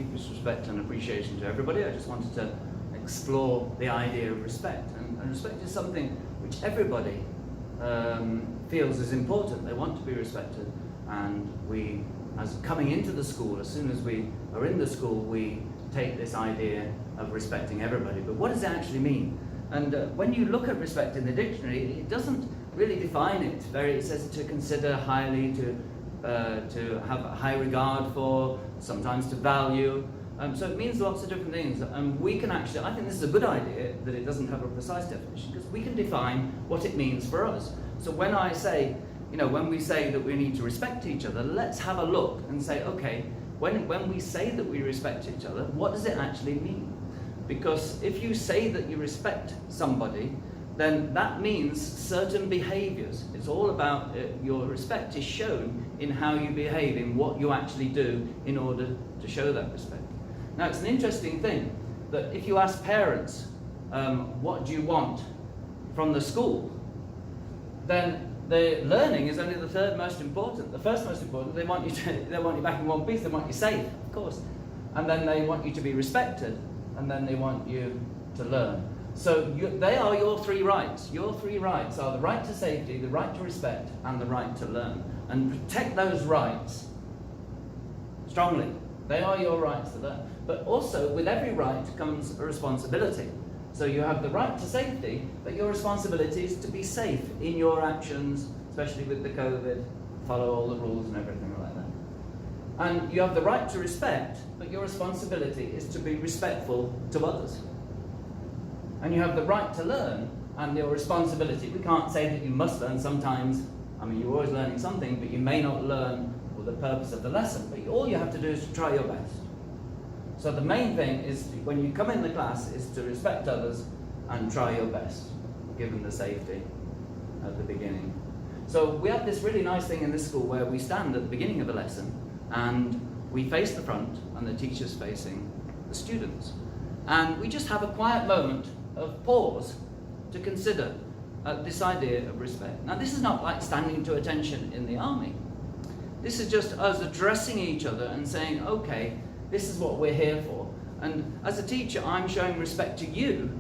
deepest respect and appreciation to everybody. I just wanted to explore the idea of respect. And respect is something which everybody feels is important. They want to be respected. And we, as coming into the school, as soon as we are in the school, we take this idea of respecting everybody. But what does it actually mean? And when you look at respect in the dictionary, it doesn't really define it. It says to consider highly, to have a high regard for, sometimes to value. So it means lots of different things. And we can actually, I think this is a good idea that it doesn't have a precise definition, because we can define what it means for us. So when I say, when we say that we need to respect each other, let's have a look and say, okay, when we say that we respect each other, what does it actually mean? Because if you say that you respect somebody, then that means certain behaviors. It's all about your respect is shown in how you behave, in what you actually do in order to show that respect. Now, it's an interesting thing that if you ask parents, what do you want from the school, then the learning is only the third most important. The first most important, they want you back in one piece, they want you safe, of course. And then they want you to be respected, and then they want you to learn. So they are your three rights. Your three rights are the right to safety, the right to respect, and the right to learn. And protect those rights strongly. They are your rights to learn. But also, with every right comes a responsibility. So you have the right to safety, but your responsibility is to be safe in your actions, especially with the COVID, follow all the rules and everything like that. And you have the right to respect, but your responsibility is to be respectful to others. And you have the right to learn, and your responsibility. We can't say that you must learn. Sometimes, you're always learning something, but you may not learn for the purpose of the lesson. But all you have to do is to try your best. So the main thing is, when you come in the class, is to respect others and try your best, given the safety at the beginning. So we have this really nice thing in this school where we stand at the beginning of a lesson, and we face the front, and the teacher's facing the students. And we just have a quiet moment of pause to consider this idea of respect. Now, this is not like standing to attention in the army. This is just us addressing each other and saying, okay, this is what we're here for. And as a teacher, I'm showing respect to you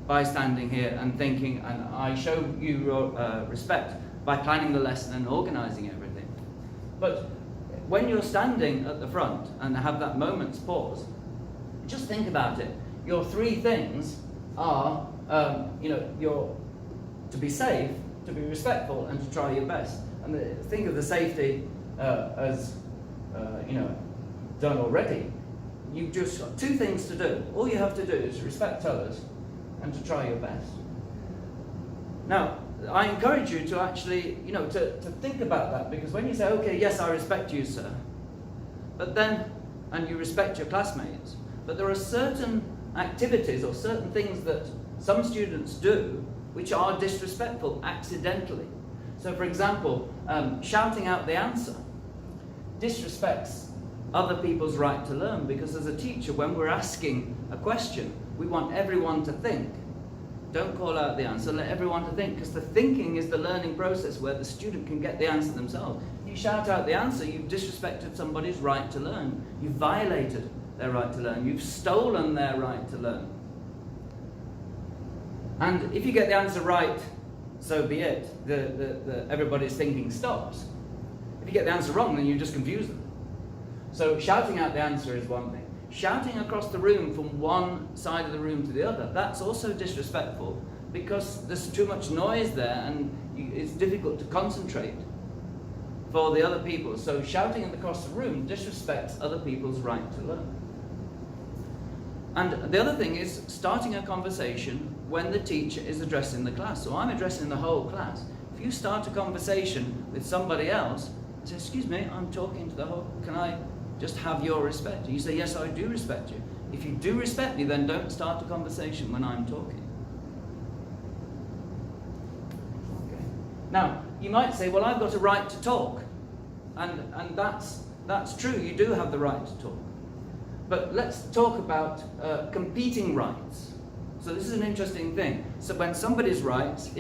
by standing here and thinking, and I show you respect by planning the lesson and organizing everything. But when you're standing at the front and have that moment's pause, just think about it. Your three things are, you're to be safe, to be respectful, and to try your best. And think of the safety as, done already. You've just got two things to do. All you have to do is respect others and to try your best. Now, I encourage you to actually, to think about that, because when you say, okay, yes, I respect you, sir, but then, and you respect your classmates, but there are certain activities or certain things that some students do which are disrespectful accidentally. So, for example, shouting out the answer disrespects other people's right to learn, because as a teacher, when we're asking a question, we want everyone to think. Don't call out the answer, let everyone to think, because the thinking is the learning process where the student can get the answer themselves. You shout out the answer, you've disrespected somebody's right to learn. You've violated their right to learn. You've stolen their right to learn. And if you get the answer right, so be it. Everybody's thinking stops. If you get the answer wrong, then you just confuse them. So shouting out the answer is one thing. Shouting across the room from one side of the room to the other, that's also disrespectful, because there's too much noise there and it's difficult to concentrate for the other people. So shouting across the room disrespects other people's right to learn. And the other thing is starting a conversation when the teacher is addressing the class. So I'm addressing the whole class. If you start a conversation with somebody else, say, excuse me, I'm talking to the whole, can I just have your respect? And you say, yes, I do respect you. If you do respect me, then don't start a conversation when I'm talking. Okay. Now, you might say, well, I've got a right to talk. And that's true, you do have the right to talk. But let's talk about competing rights. So this is an interesting thing. So when somebody's rights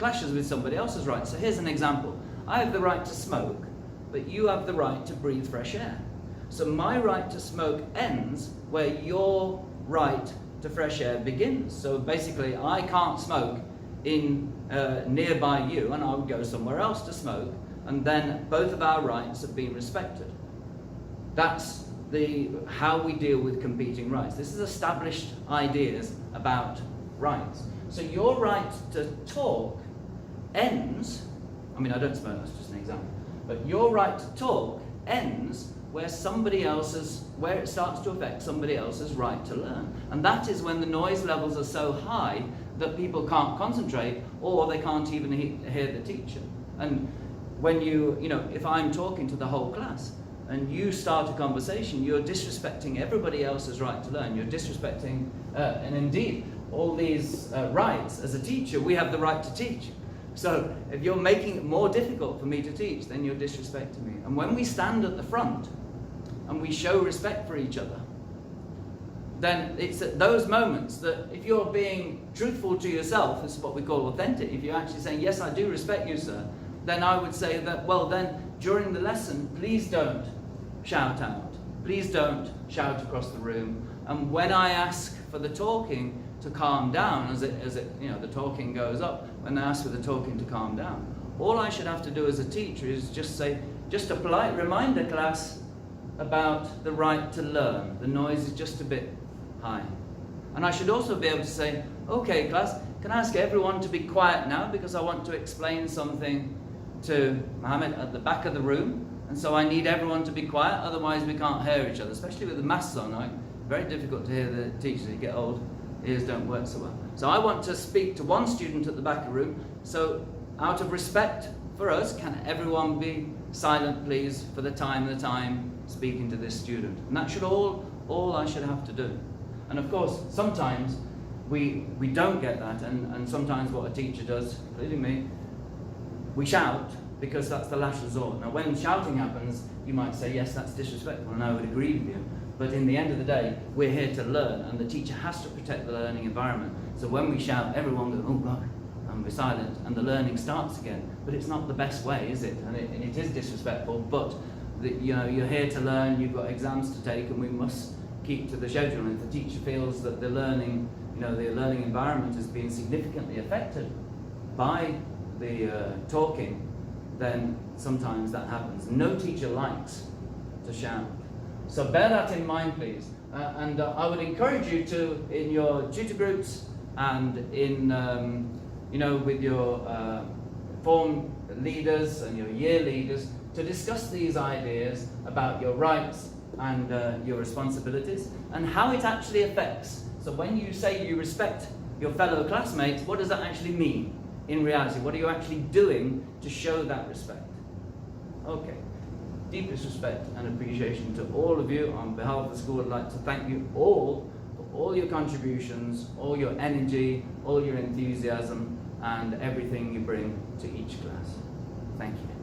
clashes with somebody else's rights. So here's an example. I have the right to smoke, but you have the right to breathe fresh air. So my right to smoke ends where your right to fresh air begins. So basically, I can't smoke in nearby you, and I would go somewhere else to smoke, and then both of our rights have been respected. That's how we deal with competing rights. This is established ideas about rights. So your right to talk ends, I mean, I don't smoke, that's just an example, but your right to talk ends where where it starts to affect somebody else's right to learn. And that is when the noise levels are so high that people can't concentrate, or they can't even hear the teacher. And when if I'm talking to the whole class, and you start a conversation, you're disrespecting everybody else's right to learn. You're disrespecting, and indeed, all these rights. As a teacher, we have the right to teach. So if you're making it more difficult for me to teach, then you're disrespecting me. And when we stand at the front and we show respect for each other, then it's at those moments that if you're being truthful to yourself, this is what we call authentic, if you're actually saying, yes, I do respect you, sir, then I would say that, well, then during the lesson, please don't shout out. Please don't shout across the room. And when I ask for the talking to calm down, as the talking goes up, when I ask for the talking to calm down, all I should have to do as a teacher is just a polite reminder, class, about the right to learn. The noise is just a bit high. And I should also be able to say, okay, class, can I ask everyone to be quiet now, because I want to explain something to Mohammed at the back of the room, and so I need everyone to be quiet, otherwise we can't hear each other, especially with the masks on. Right? Very difficult to hear the teachers. You get old, ears don't work so well. So I want to speak to one student at the back of the room, so out of respect for us, can everyone be silent, please, for the time speaking to this student? And that should all I should have to do. And of course, sometimes we don't get that, and sometimes what a teacher does, including me, we shout because that's the last resort. Now, when shouting happens, you might say, yes, that's disrespectful, and I would agree with you. But in the end of the day, we're here to learn, and the teacher has to protect the learning environment. So when we shout, everyone goes, oh God, and we're silent, and the learning starts again. But it's not the best way, is it? And it is disrespectful, but you're here to learn, you've got exams to take, and we must keep to the schedule. And if the teacher feels that the learning environment has been significantly affected by the talking, then sometimes that happens. No teacher likes to shout. So bear that in mind, please. And I would encourage you to, in your tutor groups and in, with your form leaders and your year leaders, to discuss these ideas about your rights and your responsibilities and how it actually affects. So when you say you respect your fellow classmates, what does that actually mean in reality? What are you actually doing to show that respect? Okay. Deepest respect and appreciation to all of you. On behalf of the school, I'd like to thank you all for all your contributions, all your energy, all your enthusiasm, and everything you bring to each class. Thank you.